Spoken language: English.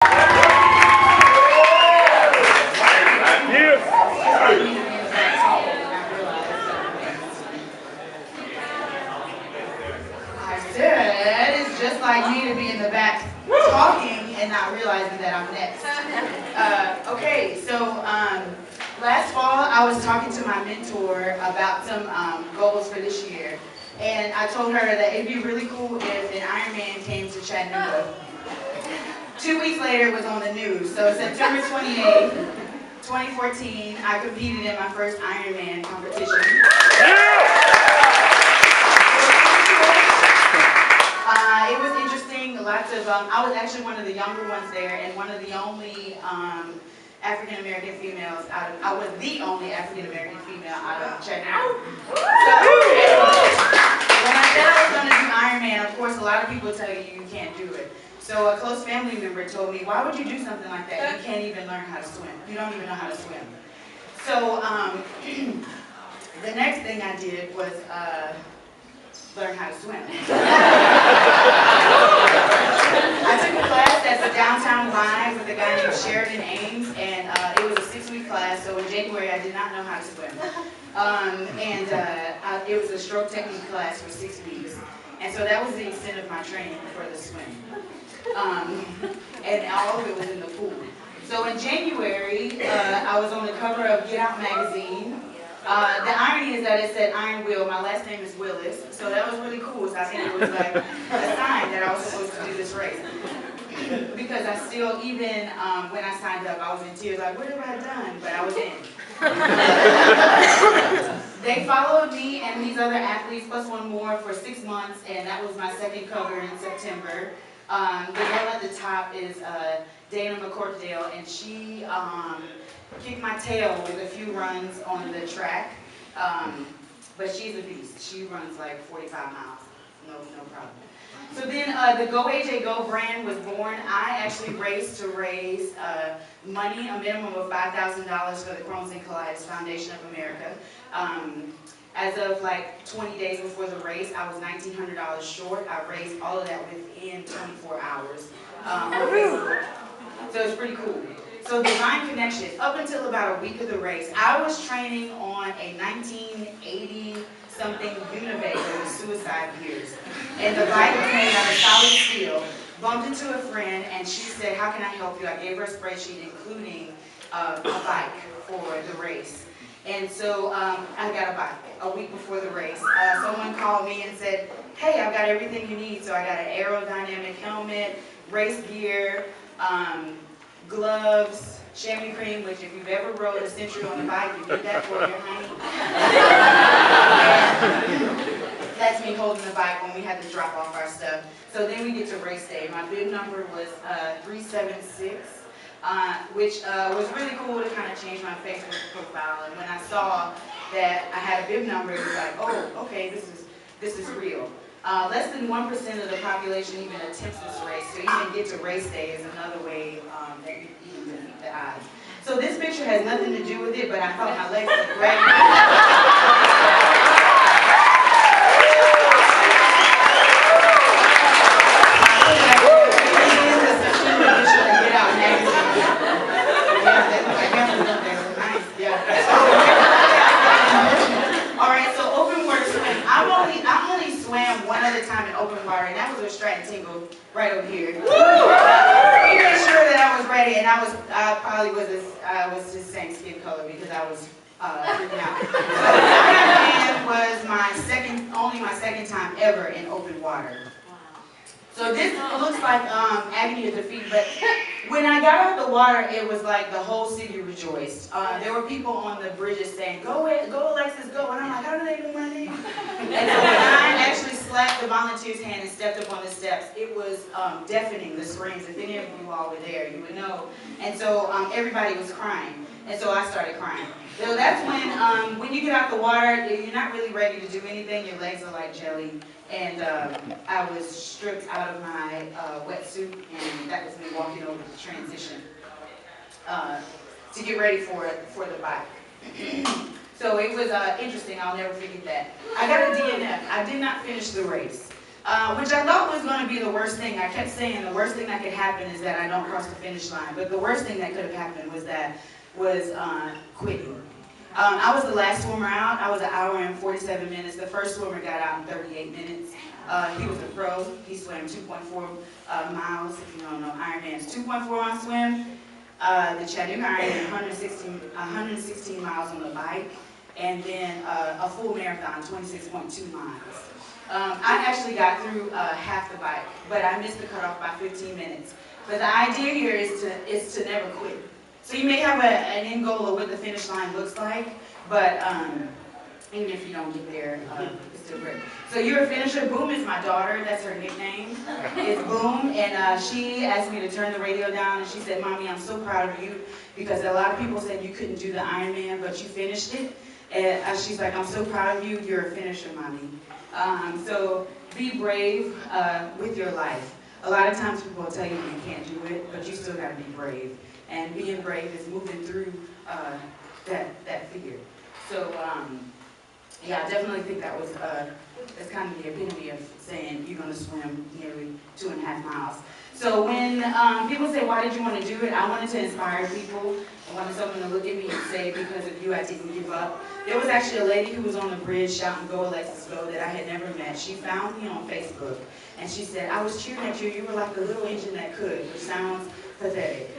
It's just like me to be in the back talking and not realizing that I'm next. Okay, so last fall I was talking to my mentor about some goals for this year. And I told her that it'd be really cool if an Ironman came to Chattanooga. 2 weeks later it was on the news. So September 28th, 2014, I competed in my first Ironman competition. It was interesting, lots of, I was actually one of the younger ones there and one of the only African-American females I was the only African-American female out of Chattanooga. So, when I said I was going to do Ironman, of course a lot of people tell you can't do it. So a close family member told me, why would you do something like that? You can't even learn how to swim. You don't even know how to swim. So the next thing I did was learn how to swim. I took a class at the Downtown Live with a guy named Sheridan Ames, and it was a 6-week class, so in January I did not know how to swim. It was a stroke technique class for 6 weeks. And so that was the extent of my training for the swim. And all of it was in the pool. So in January, I was on the cover of Get Out magazine. The irony is that it said Iron Will. My last name is Willis, so that was really cool. So I think it was like a sign that I was supposed to do this race. Because I still, even when I signed up, I was in tears, like, what have I done? But I was in. They followed me and these other athletes, plus one more, for 6 months, and that was my second cover in September. The girl at the top is Dana McCorkdale, and she kicked my tail with a few runs on the track, but she's a beast. She runs like 45 miles, no problem. So then the Go AJ Go brand was born. I actually raced to raise money, a minimum of $5,000 for the Crohn's and Colitis Foundation of America. As of like 20 days before the race, I was $1,900 short. I raised all of that within 24 hours on Facebook. So it's pretty cool. So Divine Connection, up until about a week of the race, I was training on a 1980-something Univator with suicide gears. And the bike was made out of solid steel. Bumped into a friend, and she said, how can I help you? I gave her a spreadsheet including a bike for the race. And so I got a bike a week before the race. Someone called me and said, hey, I've got everything you need. So I got an aerodynamic helmet, race gear, gloves, chamois cream, which if you've ever rode a Century on a bike, you need that for your honey. That's me holding the bike when we had to drop off our stuff. So then we get to race day. My bib number was 376, which was really cool to kind of change my Facebook profile. And when I saw that I had a bib number, it was like, oh, okay, this is real. Less than 1% of the population even attempts this race. So even get to race day is another way that you even defeat the odds. So this picture has nothing to do with it, but I thought my legs looked great. Time in open water, and that was with Stratton Tingle right over here. He made sure that I was ready, and I probably was his same skin color because I was freaking out. Ironman was only my second time ever in open water. So this looks like agony of defeat, but when I got out of the water, it was like the whole city rejoiced. There were people on the bridges saying, go Alexis, go, and I'm like, how do they know my name? And so when I actually slapped the volunteer's hand and stepped up on the steps, it was deafening, the screams. If any of you all were there, you would know. And so everybody was crying, and so I started crying. So that's when you get out the water, you're not really ready to do anything. Your legs are like jelly. And I was stripped out of my wetsuit, and that was me walking over to transition to get ready for the bike. So it was interesting. I'll never forget that. I got a DNF. I did not finish the race. which I thought was going to be the worst thing. I kept saying the worst thing that could happen is that I don't cross the finish line. But the worst thing that could have happened was quitting. I was the last swimmer out. I was 1 hour and 47 minutes. The first swimmer got out in 38 minutes. He was a pro. He swam 2.4 miles. If you don't know, Ironman's 2.4 mile swim. The Chattanooga Ironman, 116 miles on the bike, and then a full marathon, 26.2 miles. I actually got through half the bike, but I missed the cutoff by 15 minutes. But the idea here is to never quit. So you may have an end goal of what the finish line looks like, but even if you don't get there, it's still great. So you're a finisher. Boom is my daughter. That's her nickname. It's Boom, and she asked me to turn the radio down, and she said, "Mommy, I'm so proud of you because a lot of people said you couldn't do the Ironman, but you finished it." And she's like, "I'm so proud of you. You're a finisher, Mommy." So be brave with your life. A lot of times people will tell you you can't do it, but you still got to be brave. And being brave is moving through that fear. So yeah, I definitely think that was that's kind of the epitome of saying you're going to swim nearly 2.5 miles. So when people say, "Why did you want to do it?" I wanted to inspire people. I wanted someone to look at me and say, "Because of you, I didn't give up." There was actually a lady who was on the bridge shouting, "Go, Alexis, go," that I had never met. She found me on Facebook, and she said, "I was cheering at you. You were like the little engine that could," which sounds pathetic.